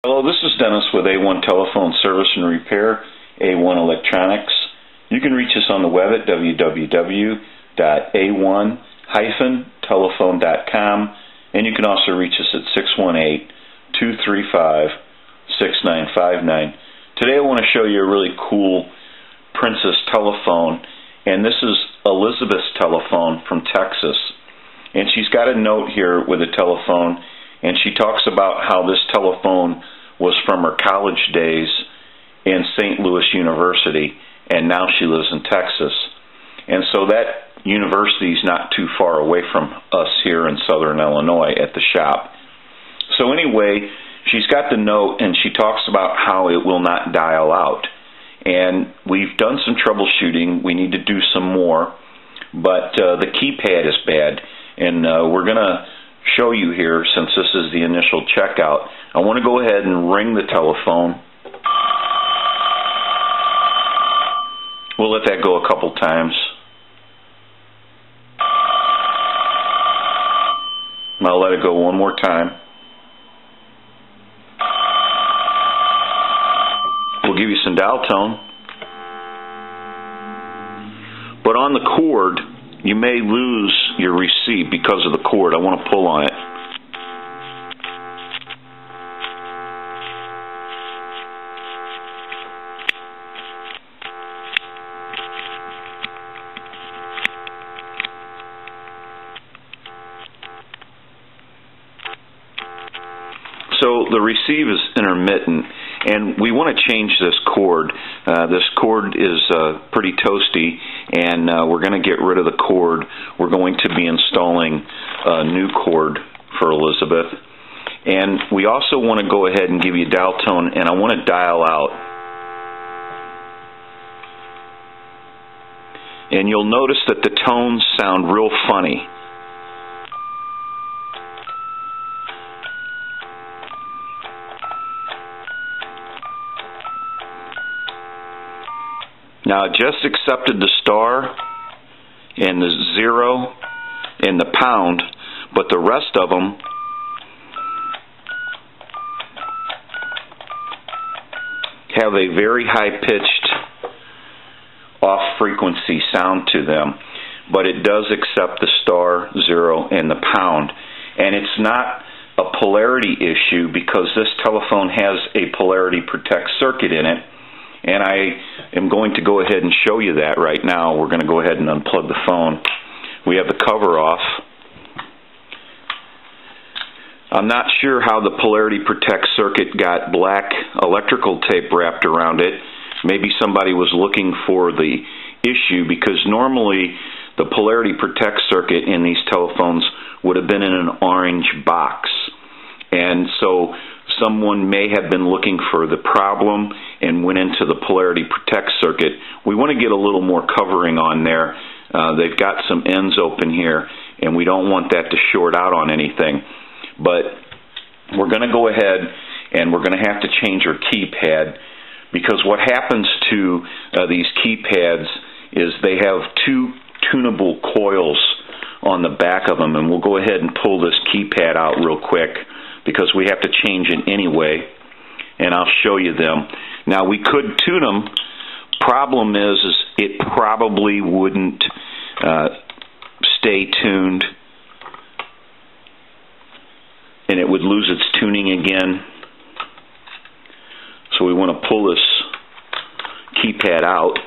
Hello, this is Dennis with A1 Telephone Service and Repair, A1 Electronics. You can reach us on the web at www.a1-telephone.com, and you can also reach us at 618-235-6959. Today I want to show you a really cool Princess telephone, and this is Elizabeth's telephone from Texas. And she's got a note here with a telephone, and she talks about how this telephone was from her college days in St. Louis University, and now she lives in Texas. And so that university is not too far away from us here in Southern Illinois at the shop. So anyway, she's got the note, and she talks about how it will not dial out. And we've done some troubleshooting. We need to do some more, but the keypad is bad. And we're going to show you here, since this is the initial checkout. I want to go ahead and ring the telephone. We'll let that go a couple times. I'll let it go one more time. We'll give you some dial tone. But on the cord, you may lose your receipt because of the cord. I want to pull on it. So the receive is intermittent, and we want to change this cord. This cord is pretty toasty, and we're going to get rid of the cord. We're going to be installing a new cord for Elizabeth. And we also want to go ahead and give you dial tone, and I want to dial out. And you'll notice that the tones sound real funny. Now, I just accepted the star and the 0 and the pound, but the rest of them have a very high-pitched off-frequency sound to them, but it does accept the star, 0, and the pound. And it's not a polarity issue because this telephone has a polarity protect circuit in it. And I am going to go ahead and show you that right now. We're going to go ahead and unplug the phone. We have the cover off. I'm not sure how the polarity protect circuit got black electrical tape wrapped around it. Maybe somebody was looking for the issue, because normally the polarity protect circuit in these telephones would have been in an orange box. And so someone may have been looking for the problem and went into the polarity protect circuit. We want to get a little more covering on there. They've got some ends open here, and we don't want that to short out on anything. But we're going to go ahead and we're going to have to change our keypad, because what happens to these keypads is they have two tunable coils on the back of them, and we'll go ahead and pull this keypad out real quick, because we have to change it anyway, and I'll show you them. Now, we could tune them. Problem is it probably wouldn't stay tuned, and it would lose its tuning again. So we want to pull this keypad out.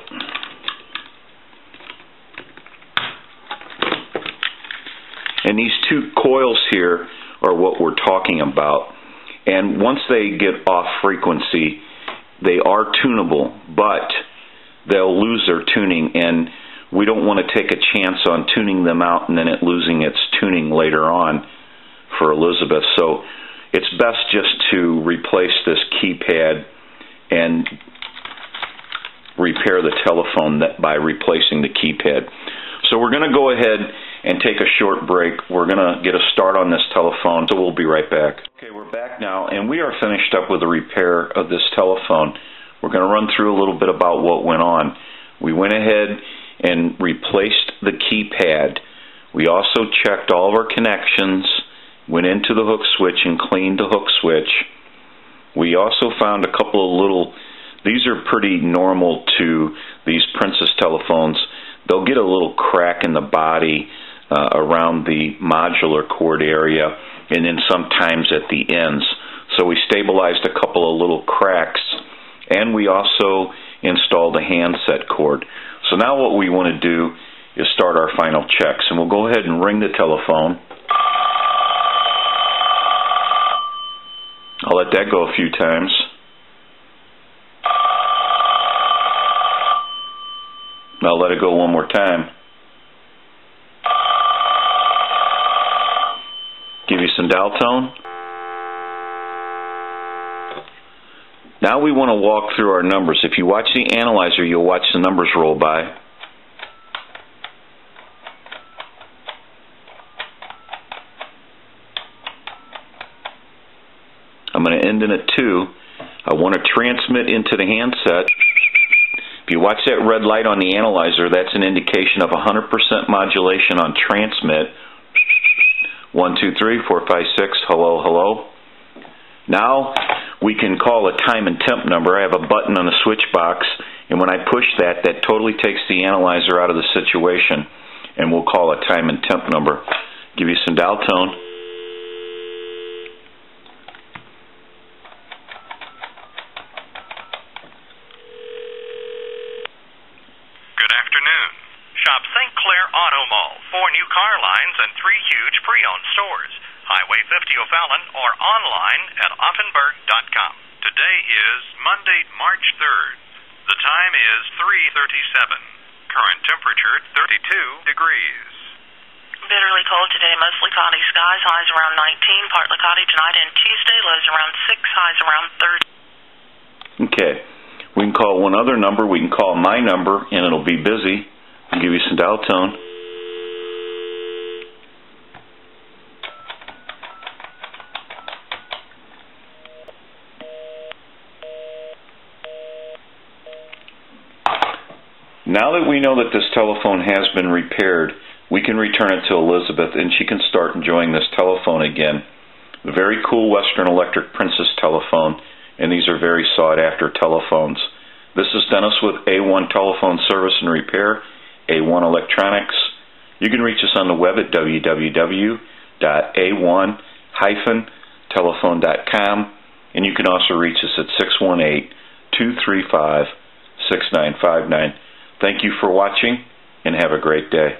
And these two coils here are what we're talking about. And once they get off frequency, they are tunable, but they'll lose their tuning, and we don't want to take a chance on tuning them out and then it losing its tuning later on for Elizabeth. So it's best just to replace this keypad and repair the telephone by replacing the keypad. So we're going to go ahead and take a short break. We're going to get a start on this telephone, so we'll be right back. Okay, we're back now, and we are finished up with the repair of this telephone. We're going to run through a little bit about what went on. We went ahead and replaced the keypad. We also checked all of our connections, went into the hook switch and cleaned the hook switch. We also found a couple of little, these are pretty normal to these Princess telephones. They'll get a little crack in the body around the modular cord area, and then sometimes at the ends. So we stabilized a couple of little cracks, and we also installed a handset cord. So now what we want to do is start our final checks, and we'll go ahead and ring the telephone. I'll let that go a few times. I'll let it go one more time. Give you some dial tone. Now we want to walk through our numbers. If you watch the analyzer, you'll watch the numbers roll by. I'm going to end in a 2. I want to transmit into the handset. If you watch that red light on the analyzer, that's an indication of 100% modulation on transmit. 1, 2, 3, 4, 5, 6, hello, hello. Now we can call a time and temp number. I have a button on the switch box, and when I push that, that totally takes the analyzer out of the situation, and we'll call a time and temp number. Give you some dial tone. Good afternoon. Shop St. Clair Auto Mall. 4 new car lines and 3 huge pre-owned stores. Highway 50 O'Fallon or online at Offenburg.com. Today is Monday, March 3rd. The time is 3:37. Current temperature 32 degrees. Bitterly cold today, mostly cloudy skies, highs around 19, partly cloudy tonight and Tuesday, lows around 6, highs around 30. Okay. We can call one other number. We can call my number, and it'll be busy. I'll give you some dial tone. Now that we know that this telephone has been repaired, we can return it to Elizabeth, and she can start enjoying this telephone again. The very cool Western Electric Princess telephone, and these are very sought-after telephones. This is Dennis with A1 Telephone Service and Repair, A1 Electronics. You can reach us on the web at www.a1-telephone.com, and you can also reach us at 618-235-6959. Thank you for watching, and have a great day.